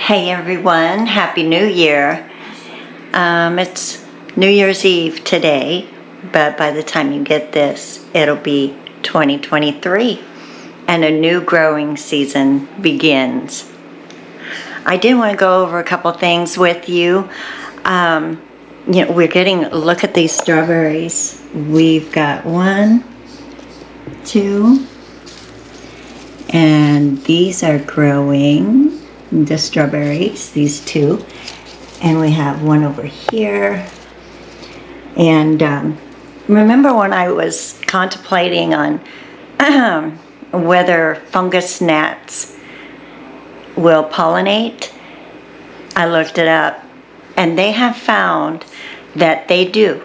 Hey everyone, Happy New Year. It's New Year's Eve today, but by the time you get this, it'll be 2023 and a new growing season begins. I did want to go over a couple things with you. We're getting a look at these strawberries. We've got 1, 2, and these are growing. The strawberries, these 2, and we have one over here. And remember when I was contemplating on whether fungus gnats will pollinate? I looked it up, and they have found that they do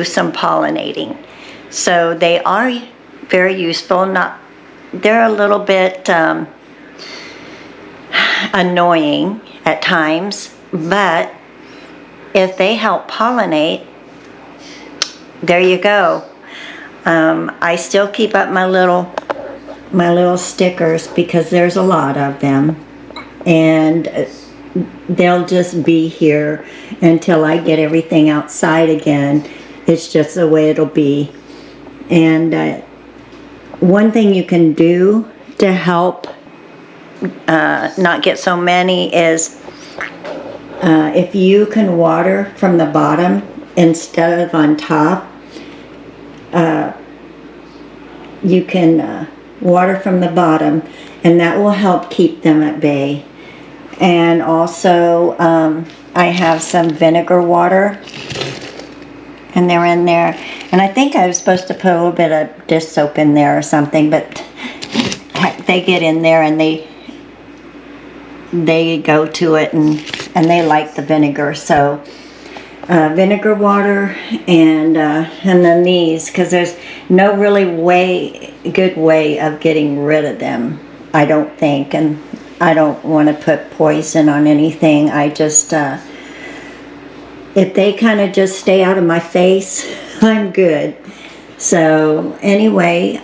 some pollinating. So they are very useful. They're a little bit annoying at times, but if they help pollinate, there you go. I still keep up my little stickers because there's a lot of them, and they'll just be here until I get everything outside again. It's just the way it'll be. And one thing you can do to help not get so many is if you can water from the bottom instead of on top, you can water from the bottom, and that will help keep them at bay. And also I have some vinegar water, and they're in there, and I think I was supposed to put a little bit of dish soap in there or something, but heck, they get in there and they go to it, and they like the vinegar. So vinegar water, and then these, because there's no really good way of getting rid of them, I don't think, and I don't want to put poison on anything. I just if they kind of just stay out of my face, I'm good. So anyway,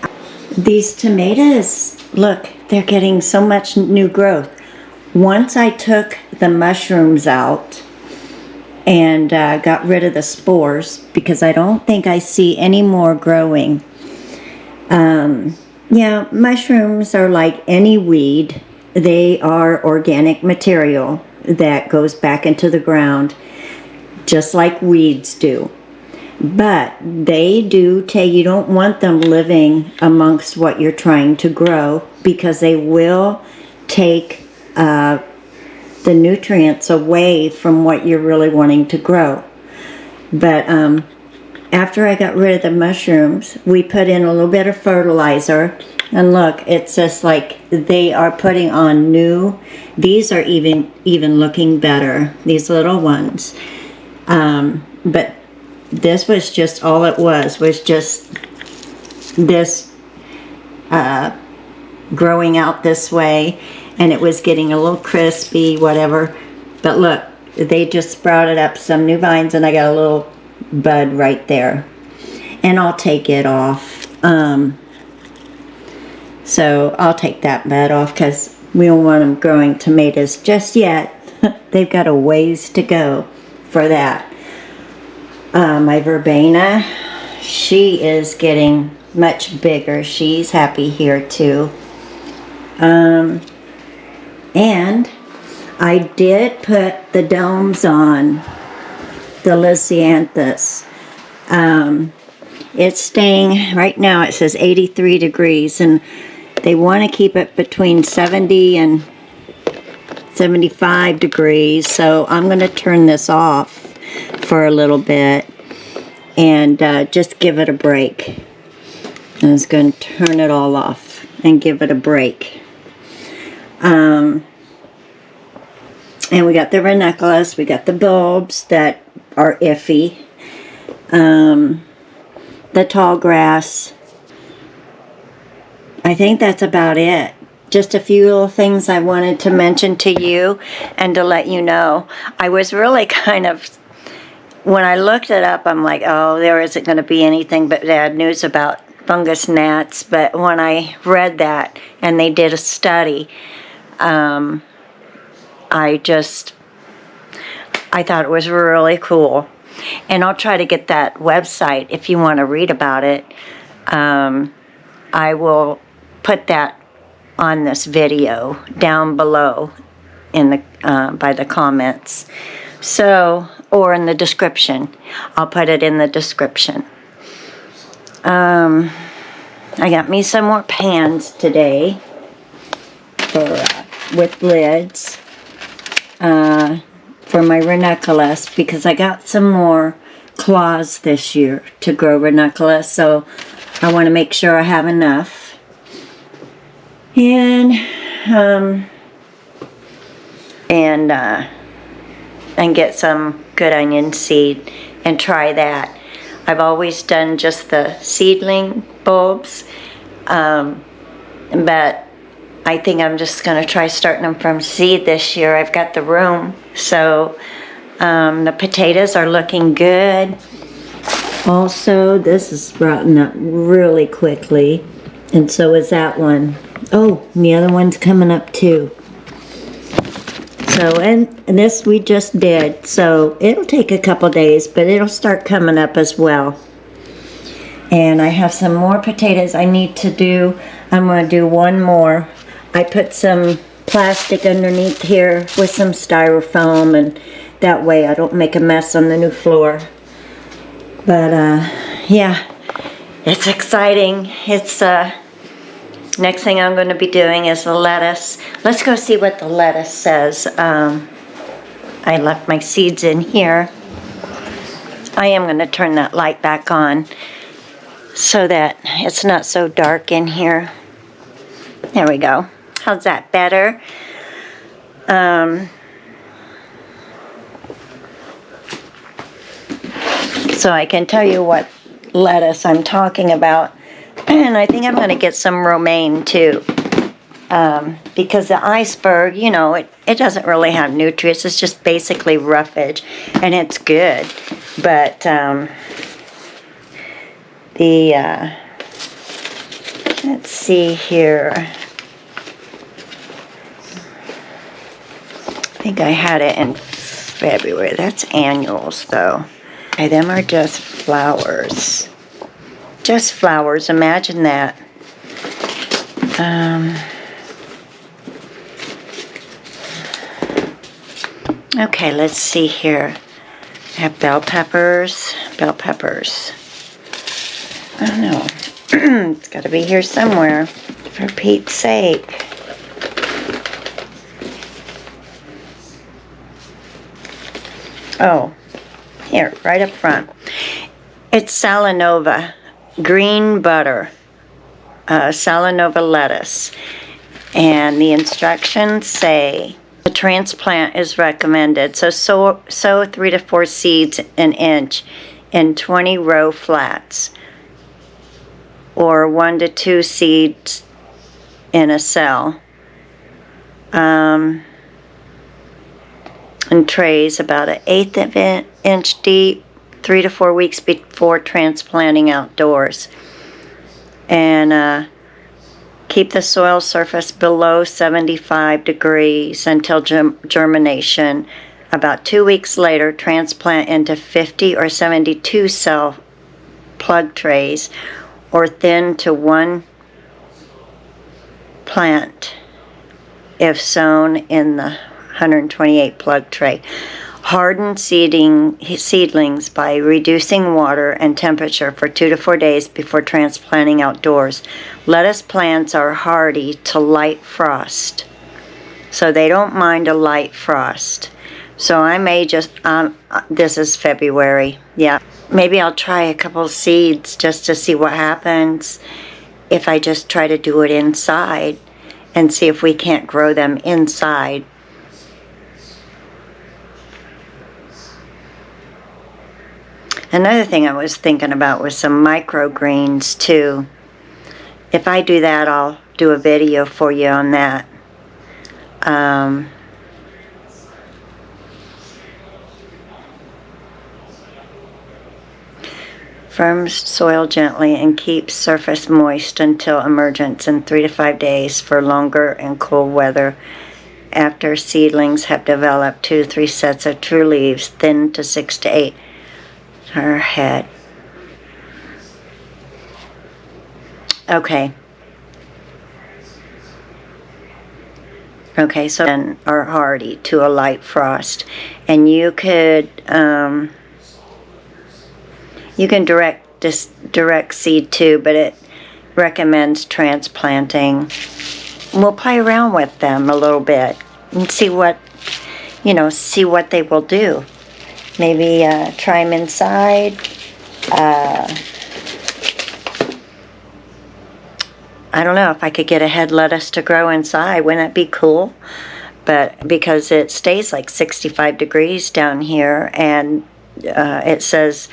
these tomatoes, look, they're getting so much new growth. Once I took the mushrooms out and got rid of the spores, because I don't think I see any more growing. Yeah, mushrooms are like any weed. They are organic material that goes back into the ground, just like weeds do. But they do you don't want them living amongst what you're trying to grow, because they will take the nutrients away from what you're really wanting to grow. But after I got rid of the mushrooms, we put in a little bit of fertilizer, and look, it's just like they are putting on new. These are even looking better, these little ones. But this was just all it was just this growing out this way. And it was getting a little crispy, whatever. But look, they just sprouted up some new vines, and I got a little bud right there. And I'll take it off. So I'll take that bud off, because we don't want them growing tomatoes just yet. They've got a ways to go for that. My verbena, she is getting much bigger. She's happy here too. And I did put the domes on the Lisianthus. It's staying, right now it says 83 degrees, and they want to keep it between 70 and 75 degrees. So I'm going to turn this off for a little bit and just give it a break. I was going to turn it all off and give it a break. And we got the ranunculus, we got the bulbs that are iffy, the tall grass. I think that's about it. Just a few little things I wanted to mention to you and to let you know. I was really kind of, when I looked it up, I'm like, oh, there isn't going to be anything but bad news about fungus gnats. But when I read that, and they did a study, I thought it was really cool. And I'll try to get that website if you want to read about it. I will put that on this video down below in the by the comments. So, or in the description. I'll put it in the description. I got me some more pans today with lids for my ranunculus, because I got some more claws this year to grow ranunculus, so I want to make sure I have enough. And get some good onion seed and try that. I've always done just the seedling bulbs, but I think I'm just going to try starting them from seed this year. I've got the room. So the potatoes are looking good. Also, this is sprouting up really quickly. And so is that one. Oh, and the other one's coming up too. So, and this we just did. So it'll take a couple days, but it'll start coming up as well. And I have some more potatoes I need to do. I'm going to do one more. I put some plastic underneath here with some styrofoam, and that way I don't make a mess on the new floor. But yeah, it's exciting. It's next thing I'm going to be doing is the lettuce. Let's go see what the lettuce says. I left my seeds in here. I am going to turn that light back on so that it's not so dark in here. There we go. How's that better? So I can tell you what lettuce I'm talking about. And I think I'm going to get some romaine too. Because the iceberg, you know, it doesn't really have nutrients. It's just basically roughage. And it's good. But let's see here. I think I had it in February. That's annuals, though. Okay, them are just flowers. Just flowers. Imagine that. Okay, let's see here. I have bell peppers. Bell peppers. I don't know. It's got to be here somewhere. For Pete's sake. Oh, here, right up front. It's Salanova, green butter, Salanova lettuce. And the instructions say the transplant is recommended. So sow 3 to 4 seeds an inch in 20 row flats, or 1 to 2 seeds in a cell. In trays about 1/8 of an inch deep, 3 to 4 weeks before transplanting outdoors. And keep the soil surface below 75 degrees until germination. About 2 weeks later, transplant into 50 or 72 cell plug trays, or thin to 1 plant if sown in the 128 plug tray. Harden seedlings by reducing water and temperature for 2 to 4 days before transplanting outdoors. Lettuce plants are hardy to light frost, so they don't mind a light frost. So I may just, this is February, yeah. Maybe I'll try a couple seeds just to see what happens if I just try to do it inside and see if we can't grow them inside. Another thing I was thinking about was some microgreens too. If I do that, I'll do a video for you on that. Firm soil gently and keep surface moist until emergence in 3 to 5 days for longer and cool weather after seedlings have developed 2 to 3 sets of true leaves, thin to 6 to 8. Her head. Okay. Okay, so then are hardy to a light frost. And you could, you can direct seed too, but it recommends transplanting. We'll play around with them a little bit and see what, see what they will do. Maybe try them inside. I don't know if I could get a head lettuce to grow inside. Wouldn't that be cool? But because it stays like 65 degrees down here, and it says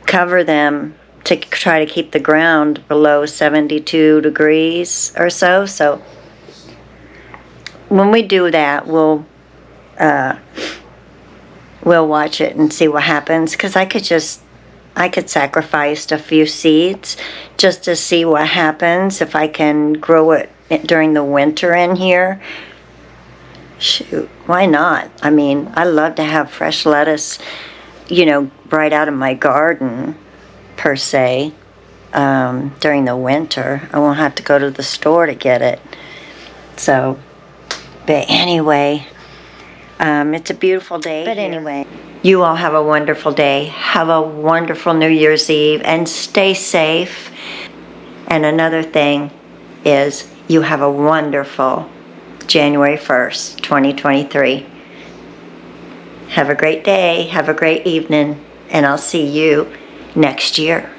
cover them to try to keep the ground below 72 degrees or so. So when we do that, we'll watch it and see what happens. Because I could sacrifice a few seeds just to see what happens if I can grow it during the winter in here. Shoot, why not? I mean, I love to have fresh lettuce, right out of my garden, per se, during the winter. I won't have to go to the store to get it. So, but anyway, it's a beautiful day. But anyway, you all have a wonderful day. Have a wonderful New Year's Eve and stay safe. And another thing is you have a wonderful January 1st, 2023. Have a great day. Have a great evening. And I'll see you next year.